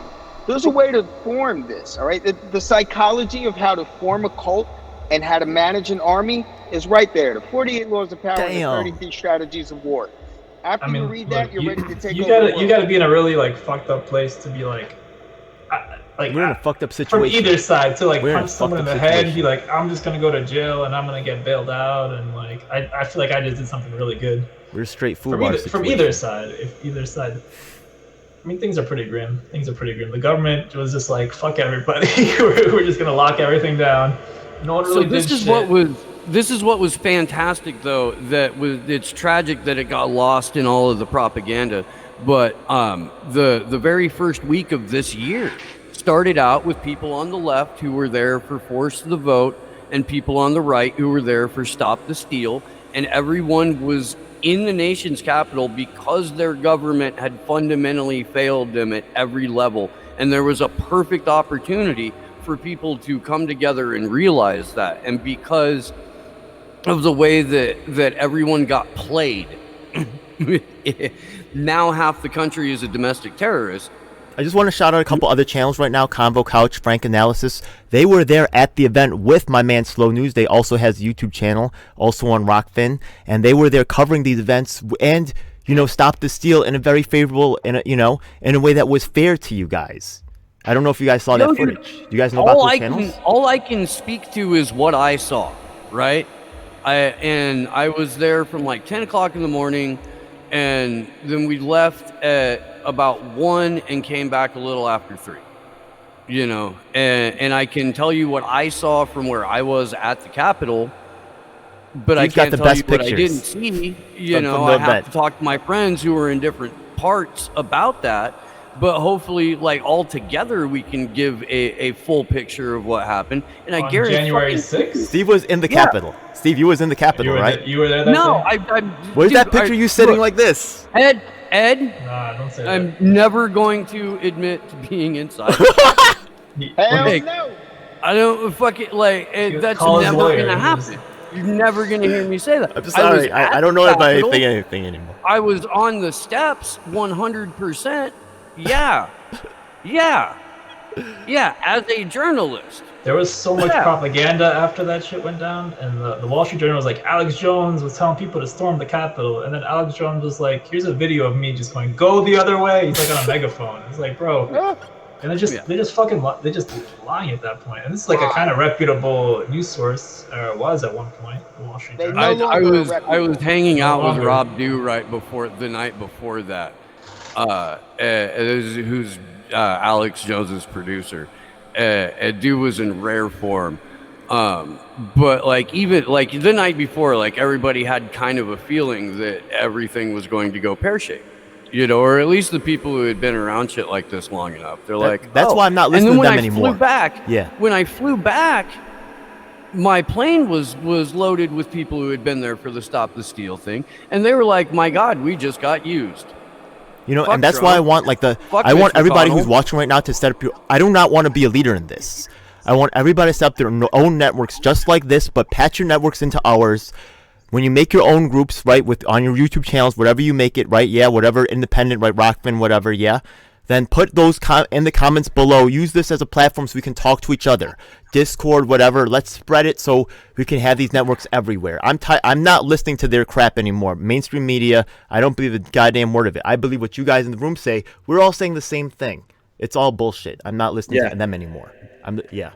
There's a way to form this, all right? The psychology of how to form a cult and how to manage an army is right there. The 48 Laws of Power and the 33 Strategies of War. After you read that, you're ready to take over. You gotta be in a really like fucked up place to be like we're in a fucked up situation. From either side, to like We're punch someone in the head and be like, I'm just gonna go to jail and I'm gonna get bailed out, and like I feel like I just did something really good. We're straight food From either side. I mean, things are pretty grim. The government was just like, fuck everybody. We're just gonna lock everything down. No one really did shit. This is what was fantastic, though. It's tragic that it got lost in all of the propaganda. But the very first week of this year started out with people on the left who were there for Force the Vote, and people on the right who were there for Stop the Steal, and everyone was in the nation's capital because their government had fundamentally failed them at every level. And there was a perfect opportunity for people to come together and realize that. And because of the way that everyone got played, now half the country is a domestic terrorist. I just want to shout out a couple other channels right now. Convo Couch, Frank Analysis. They were there at the event with my man Slow News. They also has a YouTube channel, also on Rockfin. And they were there covering these events and, Stop the Steal in a very favorable, in a way that was fair to you guys. I don't know if you guys saw that footage. Do you guys know about those channels? All I can speak to is what I saw, right? I was there from like 10 o'clock in the morning, and then we left at about 1 and came back a little after 3, and I can tell you what I saw from where I was at the Capitol, but I can't tell you what I didn't see. I have to talk to my friends who are in different parts about that, but hopefully, like, all together we can give a full picture of what happened. And I guarantee January 6th? Steve was in the Capitol. Steve, you was in the Capitol, right? You were there that day? Where's that picture you sitting like this? Ed, Nah, don't say I'm that. never going to admit to being inside. Hell no. I don't fucking that's Call his never lawyer. gonna happen. You're never gonna hear me say that. I'm sorry. I don't know about anything anymore. I was on the steps 100%. Yeah. As a journalist. There was so much propaganda after that shit went down, and the Wall Street Journal was like, Alex Jones was telling people to storm the Capitol, and then Alex Jones was like, here's a video of me just going, go the other way. He's like on a megaphone. It's like, bro. And they just lying at that point. And this is like a kind of reputable news source, or was at one point, the Wall Street Journal. I was hanging out with Rob Dew the night before that, who's Alex Jones' producer. Dew was in rare form, but even the night before, everybody had kind of a feeling that everything was going to go pear-shaped, or at least the people who had been around shit like this long enough. They're that's why I'm not listening to them anymore. When I flew back, my plane was loaded with people who had been there for the Stop the Steal thing, and they were like, "My God, we just got used." You know, Fuck and that's why I Trump. want like Fuck I want Mitch everybody who's McConnell. watching right now to set up your. I do not want to be a leader in this. I want everybody to set up their own networks just like this, but patch your networks into ours. When you make your own groups, right, with on your YouTube channels, whatever you make it, right, yeah, whatever independent, right, Rockman, whatever, yeah, then put those in the comments below. Use this as a platform so we can talk to each other. Discord, whatever. Let's spread it so we can have these networks everywhere. I'm not listening to their crap anymore. Mainstream media, I don't believe a goddamn word of it. I believe what you guys in the room say. We're all saying the same thing. It's all bullshit. I'm not listening to them anymore. Yeah.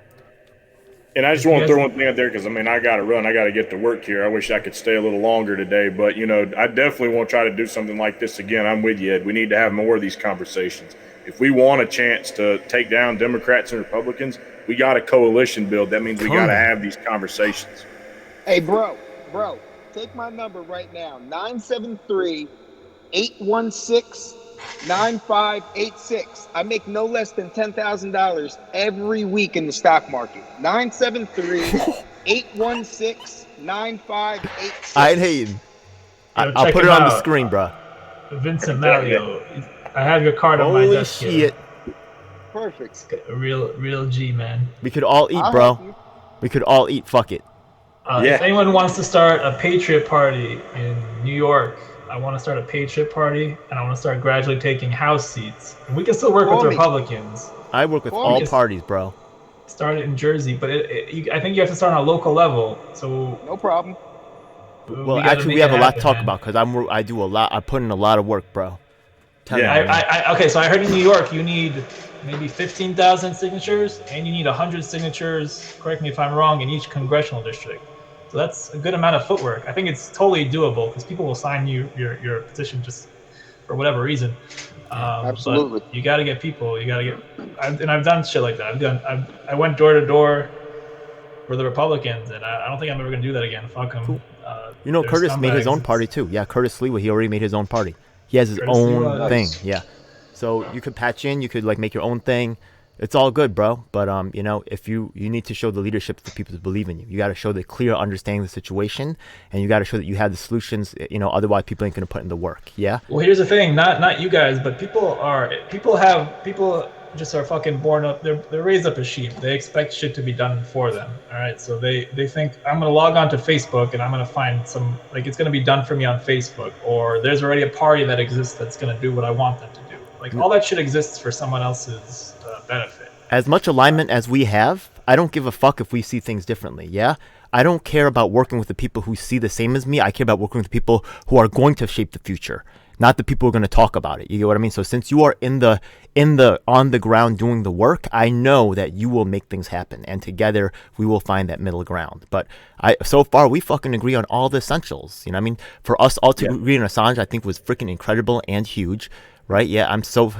And I just want to throw one thing out there because, I mean, I got to run. I got to get to work here. I wish I could stay a little longer today. But, you know, I definitely want to try to do something like this again. I'm with you, Ed. We need to have more of these conversations. If we want a chance to take down Democrats and Republicans, we got a coalition build. That means we got to have these conversations. Hey, bro, take my number right now, 973-816-9586. I make no less than $10,000 every week in the stock market. 973-816-9586. I ain't hating. I'll put it on the screen, bro. Vincent Maglio. I have your card on my Holy desk shit. here. Perfect. A real G, man. We could all eat, bro. We could all eat. Fuck it. If anyone wants to start a Patriot Party in New York, I want to start a Patriot Party, and I want to start gradually taking House seats. And we can still work with Republicans. I work with all parties, bro. Start it in Jersey, but I think you have to start on a local level. So no problem. Well, actually, we have a lot to talk about because I do a lot. I put in a lot of work, bro. Okay, so I heard in New York you need maybe 15,000 signatures, and you need 100 signatures, correct me if I'm wrong, in each congressional district. So that's a good amount of footwork. I think it's totally doable because people will sign your petition just for whatever reason. Absolutely. But you got to get people. You got to get, and I've done shit like that. I went door to door for the Republicans, and I don't think I'm ever gonna do that again. Fuck them. Cool. You know, Curtis made his own party too. Yeah, Curtis Lee, he already made his own party. He has his own thing. Yeah. So you could patch in. You could like make your own thing. It's all good, bro. But you know, if you need to show the leadership to people to believe in you. You got to show the clear understanding of the situation, and you got to show that you have the solutions. You know, otherwise people ain't gonna put in the work. Yeah. Well, here's the thing. Not you guys, but people just are fucking born up. They're raised up as sheep. They expect shit to be done for them. All right. So they think I'm gonna log on to Facebook and I'm gonna find some it's gonna be done for me on Facebook, or there's already a party that exists that's gonna do what I want them to do. Like all that shit exists for someone else's benefit. As much alignment as we have, I don't give a fuck if we see things differently. Yeah. I don't care about working with the people who see the same as me. I care about working with the people who are going to shape the future, not the people who are going to talk about it. You get what I mean? So since you are on the ground doing the work, I know that you will make things happen, and together we will find that middle ground. But so far we fucking agree on all the essentials. You know what I mean? For us all to agree on Assange, I think was freaking incredible and huge, right? Yeah, I'm so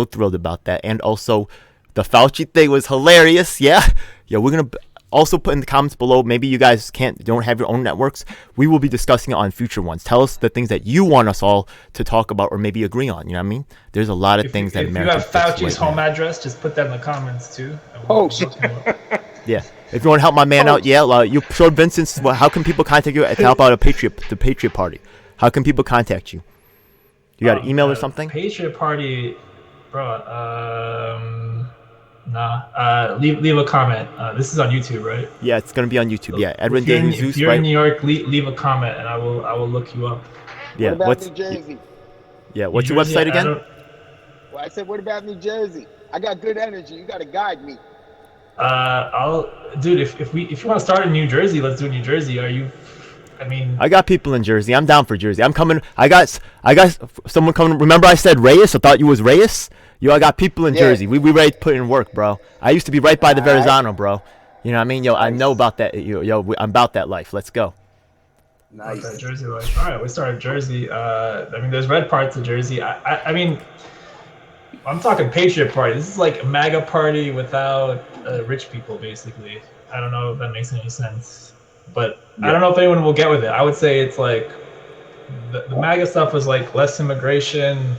thrilled about that. And also the Fauci thing was hilarious. Yeah, we're gonna also put in the comments below. Maybe you guys don't have your own networks. We will be discussing it on future ones. Tell us the things that you want us all to talk about or maybe agree on. You know what I mean? There's a lot of things that America. If you have Fauci's home address, just put that in the comments too. Yeah. If you want to help my man out, you showed Vincent's. How can people contact you to help out the Patriot Party? How can people contact you? You got an email or something? Patriot Party, bro. Nah. Leave a comment. This is on YouTube, right? Yeah, it's gonna be on YouTube. Yeah, Edwin De Jesus. If you're in New York, leave a comment, and I will look you up. Yeah. What about New Jersey? Yeah. What's your website again? Well, I said, what about New Jersey? I got good energy. You got to guide me. Dude, if you want to start in New Jersey, let's do New Jersey. I got people in Jersey. I'm down for Jersey. I'm coming. I got someone coming. Remember I said Reyes? I thought you was Reyes. I got people in Jersey. We ready to put in work, bro. I used to be right by the Verrazano, bro. You know what I mean? I know about that. I'm about that life. Let's go. Nice. Okay, Jersey life. All right, we started Jersey. There's red parts of Jersey. I'm talking Patriot Party. This is like a MAGA party without rich people, basically. I don't know if that makes any sense. But I don't know if anyone will get with it. I would say it's like the MAGA stuff was like less immigration,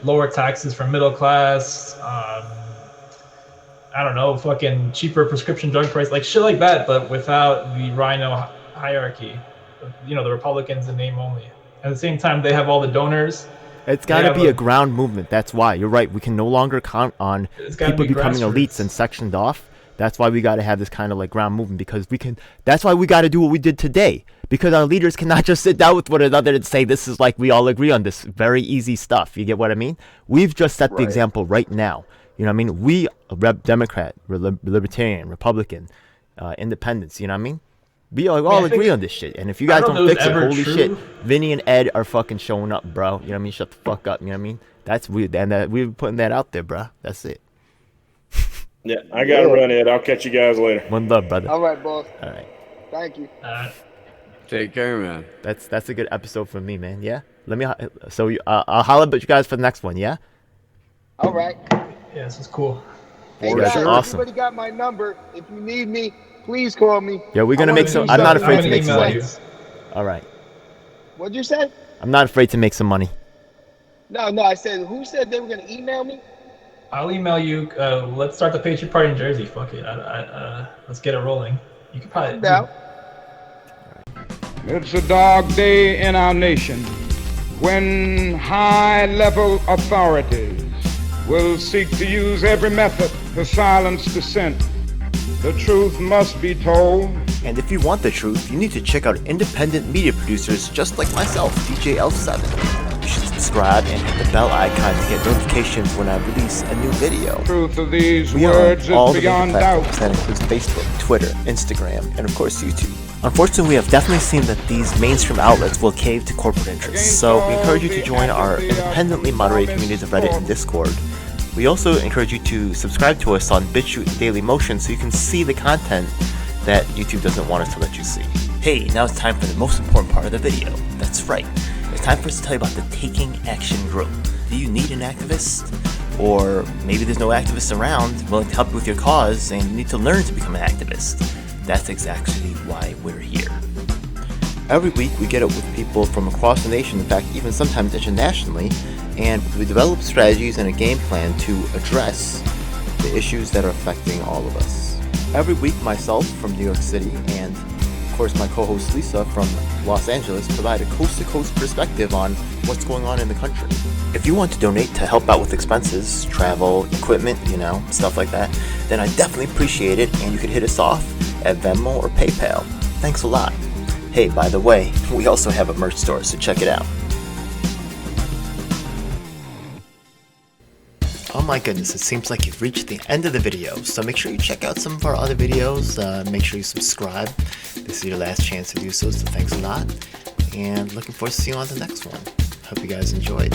lower taxes for middle class. I don't know, fucking cheaper prescription drug price, like shit like that, but without the Rhino hierarchy. The Republicans in name only. At the same time, they have all the donors, It's got to Yeah, be a but- ground movement. That's why. You're right. We can no longer count on It's gotta people be becoming elites grassroots. and sectioned off. That's why we got to have this kind of like ground movement, because we can. That's why we got to do what we did today, because our leaders cannot just sit down with one another and say this is like we all agree on this very easy stuff. You get what I mean? We've just set the Right. example right now. You know what I mean? We, Democrat, Libertarian, Republican, Independents. You know what I mean? We all I think- agree on this shit. And if you I guys don't don't know if fix it, ever holy true. shit, Vinny and Ed are fucking showing up, bro. You know what I mean? Shut the fuck up. You know what I mean? That's weird. And we're putting that out there, bro. That's it. Yeah, I gotta run it. I'll catch you guys later. One love, brother. All right, boss. All right. Thank you. Take care, man. That's a good episode for me, man. Yeah. Let me. I'll holler at you guys for the next one. Yeah. All right. Yeah, this is cool. Hey, You guys are guys, awesome. everybody got my number. If you need me, please call me. Yeah, we're gonna I wanna make some. do I'm not something. afraid I'm to gonna make some email money. you. All right. What'd you say? I'm not afraid to make some money. No, I said, who said they were going to email me? I'll email you. Let's start the Patriot Party in Jersey. Fuck it. Let's get it rolling. You could probably. No. It's a dark day in our nation when high-level authorities will seek to use every method to silence dissent. The truth must be told. And if you want the truth, you need to check out independent media producers just like myself, DJ L7. You should subscribe and hit the bell icon to get notifications when I release a new video. Truth of these We are words on all is the major beyond platforms. doubt. That includes Facebook, Twitter, Instagram, and of course YouTube. Unfortunately, we have definitely seen that these mainstream outlets will cave to corporate interests, so we encourage you to join our independently moderated communities of Reddit and Discord. We also encourage you to subscribe to us on BitChute and Daily Motion so you can see the content that YouTube doesn't want us to let you see. Hey, now it's time for the most important part of the video. That's right. It's time for us to tell you about the Taking Action Group. Do you need an activist? Or maybe there's no activists around willing to help you with your cause and you need to learn to become an activist. That's exactly why we're here. Every week we get up with people from across the nation, in fact even sometimes internationally, and we develop strategies and a game plan to address the issues that are affecting all of us. Every week myself from New York City and of course my co-host Lisa from Los Angeles provide a coast-to-coast perspective on what's going on in the country. If you want to donate to help out with expenses, travel, equipment, stuff like that, then I definitely appreciate it, and you can hit us off at Venmo or PayPal. Thanks a lot. Hey, by the way, we also have a merch store, so check it out. Oh my goodness, it seems like you've reached the end of the video, so make sure you check out some of our other videos, make sure you subscribe. This is your last chance to do so thanks a lot, and looking forward to seeing you on the next one. Hope you guys enjoyed.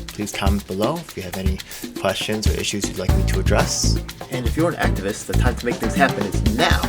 Please comment below if you have any questions or issues you'd like me to address. And if you're an activist, the time to make things happen is now.